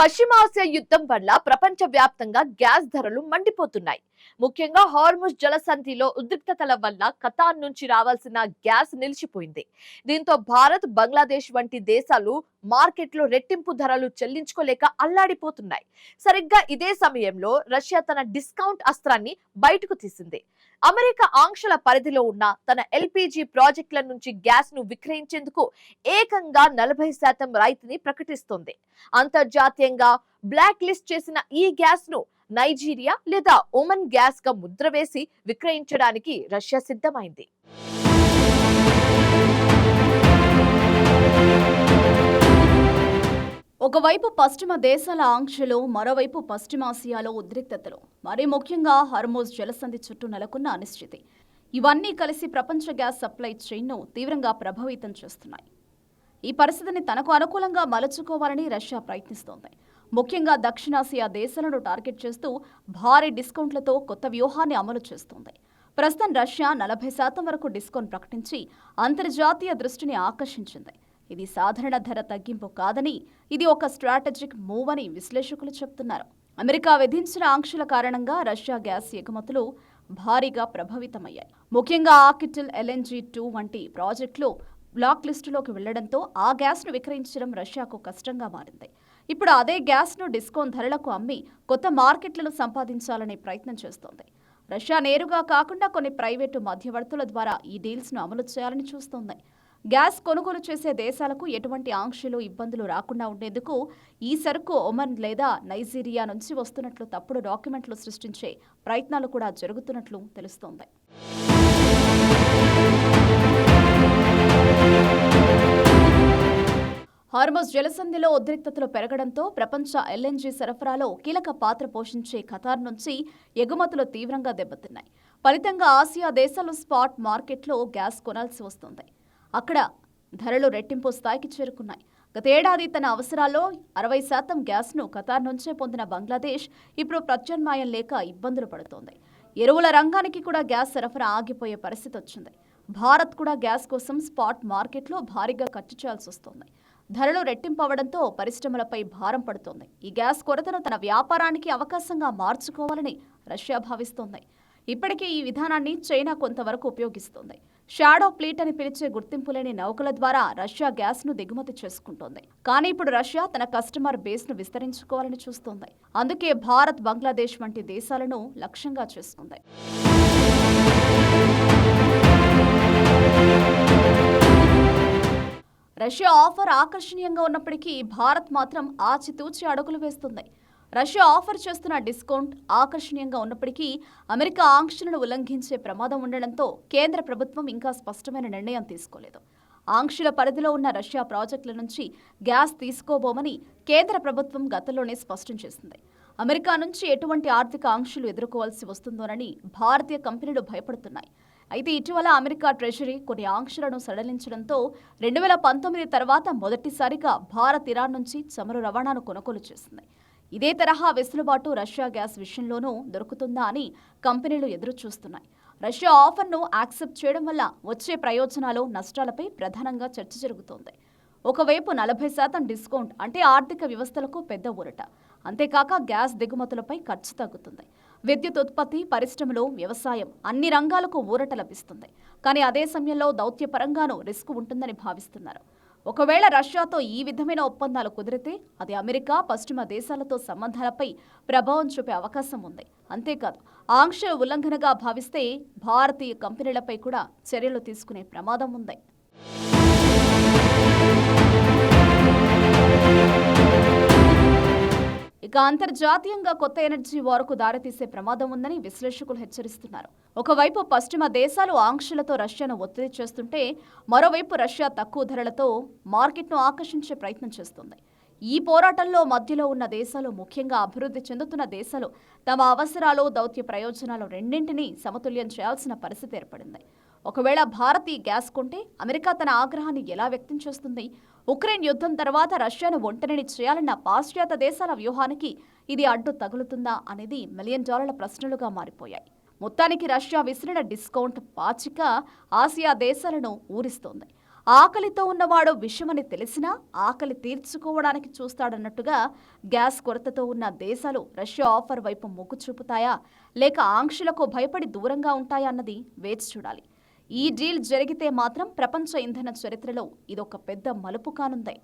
పశ్చిమాసియా యుద్ధం వల్ల ప్రపంచవ్యాప్తంగా గ్యాస్ ధరలు మండిపోతున్నాయి. ముఖ్యంగా హార్ముజ్ జలసంధిలో ఉద్రిక్తతల వల్ల ఖతార్ నుంచి రావాల్సిన గ్యాస్ నిలిచిపోయింది. దీంతో భారత్, బంగ్లాదేశ్ వంటి దేశాలు మార్కెట్లో రెట్టింపు ధరలు చెల్లించుకోలేక అల్లాడిపోతున్నాయి. సరిగ్గా ఇదే సమయంలో రష్యా తన డిస్కౌంట్ అస్త్రాన్ని బయటకు తీసింది. అమెరికా ఆంక్షల పరిధిలో ఉన్న తన ఎల్పీజీ ప్రాజెక్టుల నుంచి గ్యాస్ ను విక్రయించేందుకు ఏకంగా 40% రాయితీని ప్రకటిస్తోంది. అంతర్జాతీయంగా బ్లాక్ లిస్ట్ చేసిన ఈ గ్యాస్ ను నైజీరియా లేదా ఒమన్ గ్యాస్ గా ముద్ర వేసి విక్రయించడానికి రష్యా సిద్ధమైంది. ఒకవైపు పశ్చిమ దేశాల ఆంక్షలు, మరోవైపు పశ్చిమాసియాలో ఉద్రిక్తతలు, మరీ ముఖ్యంగా హర్మోజ్ జలసంధి చుట్టూ నెలకొన్న అనిశ్చితి. ఇవన్నీ కలిసి ప్రపంచ గ్యాస్ సప్లై చైన్ను తీవ్రంగా ప్రభావితం చేస్తున్నాయి. ఈ పరిస్థితిని తనకు అనుకూలంగా మలుచుకోవాలని రష్యా ప్రయత్నిస్తోంది. ముఖ్యంగా దక్షిణాసియా దేశాలను టార్గెట్ చేస్తూ భారీ డిస్కౌంట్లతో కొత్త వ్యూహాన్ని అమలు చేస్తోంది. ప్రస్తుతం రష్యా 40% వరకు డిస్కౌంట్ ప్రకటించి అంతర్జాతీయ దృష్టిని ఆకర్షించింది. ఇది సాధారణ ధర తగ్గింపు కాదని, ఇది ఒక స్ట్రాటజిక్ మూవ్ అని విశ్లేషకులు చెబుతున్నారు. అమెరికా విధించిన ఆంక్షల కారణంగా రష్యా గ్యాస్ ఎగుమతులు భారీగా ప్రభావితమయ్యాయి. ముఖ్యంగా ఆర్కిటిల్ LNG-2 వంటి ప్రాజెక్టులు బ్లాక్ లిస్టులోకి వెళ్లడంతో ఆ గ్యాస్ను విక్రయించడం రష్యాకు కష్టంగా మారింది. ఇప్పుడు అదే గ్యాస్ను డిస్కౌంట్ ధరలకు అమ్మి కొత్త మార్కెట్లను సంపాదించాలనే ప్రయత్నం చేస్తోంది. రష్యా నేరుగా కాకుండా కొన్ని ప్రైవేటు మధ్యవర్తుల ద్వారా ఈ డీల్స్ను అమలు చేయాలని చూస్తోంది. గ్యాస్ కొనుగోలు చేసే దేశాలకు ఎటువంటి ఆంక్షలు, ఇబ్బందులు రాకుండా ఉండేందుకు ఈ సరుకు ఒమన్ లేదా నైజీరియా నుంచి వస్తున్నట్లు తప్పుడు డాక్యుమెంట్లు సృష్టించే ప్రయత్నాలు కూడా జరుగుతున్నట్లు తెలుస్తోంది. హార్మోజ్ జలసంధిలో ఉద్రిక్తతలు పెరగడంతో ప్రపంచ LNG సరఫరాలో కీలక పాత్ర పోషించే ఖతార్ నుంచి ఎగుమతులు తీవ్రంగా దెబ్బతిన్నాయి. ఫలితంగా ఆసియా దేశాలు స్పాట్ మార్కెట్లో గ్యాస్ కొనాల్సి వస్తుంది. అక్కడ ధరలు రెట్టింపు స్థాయికి చేరుకున్నాయి. గతేడాది తన అవసరాల్లో 60% గ్యాస్ను ఖతార్ నుంచే పొందిన బంగ్లాదేశ్ ఇప్పుడు ప్రత్యామ్నాయం లేక ఇబ్బందులు పడుతోంది. ఎరువుల రంగానికి కూడా గ్యాస్ సరఫరా ఆగిపోయే పరిస్థితి వచ్చింది. భారత్ కూడా గ్యాస్ కోసం స్పాట్ మార్కెట్లో భారీగా ఖర్చు చేయాల్సి వస్తోంది. ధరలు రెట్టింపవడంతో పరిశ్రమలపై భారం పడుతోంది. ఈ గ్యాస్ కొరతను తన వ్యాపారానికి అవకాశంగా మార్చుకోవాలని రష్యా భావిస్తోంది. ఇప్పటికే ఈ విధానాన్ని చైనా కొంతవరకు ఉపయోగిస్తోంది. షాడో ఫ్లీట్ అని పిలిచే గుర్తింపు లేని నౌకల ద్వారా రష్యా గ్యాస్ను దిగుమతి చేసుకుంటోంది. కానీ ఇప్పుడు రష్యా తన కస్టమర్ బేస్ను విస్తరించుకోవాలని చూస్తోంది. అందుకే భారత్, బంగ్లాదేశ్ వంటి దేశాలను లక్ష్యంగా చేసుకుంది. రష్యా ఆఫర్ ఆకర్షణీయంగా ఉన్నప్పటికీ భారత్ మాత్రం ఆచితూచి అడుగులు వేస్తుంది. రష్యా ఆఫర్ చేస్తున్న డిస్కౌంట్ ఆకర్షణీయంగా ఉన్నప్పటికీ అమెరికా ఆంక్షలను ఉల్లంఘించే ప్రమాదం ఉండడంతో కేంద్ర ప్రభుత్వం ఇంకా స్పష్టమైన నిర్ణయం తీసుకోలేదు. ఆంక్షల పరిధిలో ఉన్న రష్యా ప్రాజెక్టుల నుంచి గ్యాస్ తీసుకోబోమని కేంద్ర ప్రభుత్వం గతంలోనే స్పష్టం చేసింది. అమెరికా నుంచి ఎటువంటి ఆర్థిక ఆంక్షలు ఎదుర్కోవాల్సి వస్తుందోనని భారతీయ కంపెనీలు భయపడుతున్నాయి. అయితే ఇటీవల అమెరికా ట్రెజరీ కొన్ని ఆంక్షలను సడలించడంతో 2019 తర్వాత మొదటిసారిగా భారత్ ఇరాన్ నుంచి చమురు రవాణాను కొనుగోలు చేసింది. ఇదే తరహా వెసులుబాటు రష్యా గ్యాస్ విషయంలోనూ దొరుకుతుందా అని కంపెనీలు ఎదురుచూస్తున్నాయి. రష్యా ఆఫర్ను యాక్సెప్ట్ చేయడం వల్ల వచ్చే ప్రయోజనాలు, నష్టాలపై ప్రధానంగా చర్చ జరుగుతోంది. ఒకవైపు 40% డిస్కౌంట్ అంటే ఆర్థిక వ్యవస్థలకు పెద్ద ఊరట. అంతేకాక గ్యాస్ దిగుమతులపై ఖర్చు తగ్గుతుంది. విద్యుత్ ఉత్పత్తి, పరిశ్రమలు, వ్యవసాయం అన్ని రంగాలకు ఊరట లభిస్తుంది. కానీ అదే సమయంలో దౌత్యపరంగానూ రిస్క్ ఉంటుందని భావిస్తున్నారు. ఒకవేళ రష్యాతో ఈ విధమైన ఒప్పందాలు కుదిరితే అది అమెరికా, పశ్చిమ దేశాలతో సంబంధాలపై ప్రభావం చూపే అవకాశం ఉంది. అంతేకాదు, ఆంక్షల ఉల్లంఘనగా భావిస్తే భారతీయ కంపెనీలపై కూడా చర్యలు తీసుకునే ప్రమాదం ఉంది. ఇక అంతర్జాతీయంగా కొత్త ఎనర్జీ వార్కు దారితీసే ప్రమాదం ఉందని విశ్లేషకులు హెచ్చరిస్తున్నారు. ఒకవైపు పశ్చిమ దేశాలు ఆంక్షలతో రష్యాను ఒత్తిడి చేస్తుంటే, మరోవైపు రష్యా తక్కువ ధరలతో మార్కెట్ను ఆకర్షించే ప్రయత్నం చేస్తుంది. ఈ పోరాటంలో మధ్యలో ఉన్న దేశాలు, ముఖ్యంగా అభివృద్ధి చెందుతున్న దేశాలు తమ అవసరాలు, దౌత్య ప్రయోజనాలు రెండింటినీ సమతుల్యం చేయాల్సిన పరిస్థితి ఏర్పడింది. ఒకవేళ భారత్ ఈ గ్యాస్ కొంటే అమెరికా తన ఆగ్రహాన్ని ఎలా వ్యక్తం చేస్తుంది? ఉక్రెయిన్ యుద్ధం తర్వాత రష్యాను ఒంటరిని చేయాలన్న పాశ్చాత్య దేశాల వ్యూహానికి ఇది అడ్డు తగులుతుందా అనేది $1 మిలియన్ ప్రశ్నలుగా మారిపోయాయి. మొత్తానికి రష్యా విసిరిన డిస్కౌంట్ పాచిక ఆసియా దేశాలను ఊరిస్తోంది. ఆకలితో ఉన్నవాడు విషమని తెలిసినా ఆకలి తీర్చుకోవడానికి చూస్తాడన్నట్టుగా గ్యాస్ కొరతతో ఉన్న దేశాలు రష్యా ఆఫర్ వైపు మొగ్గు చూపుతాయా లేక ఆంక్షలకు భయపడి దూరంగా ఉంటాయా అన్నది వేచి చూడాలి. ఈ డీల్ జరిగితే మాత్రం ప్రపంచ ఇంధన చరిత్రలో ఇదొక పెద్ద మలుపు కానుంది.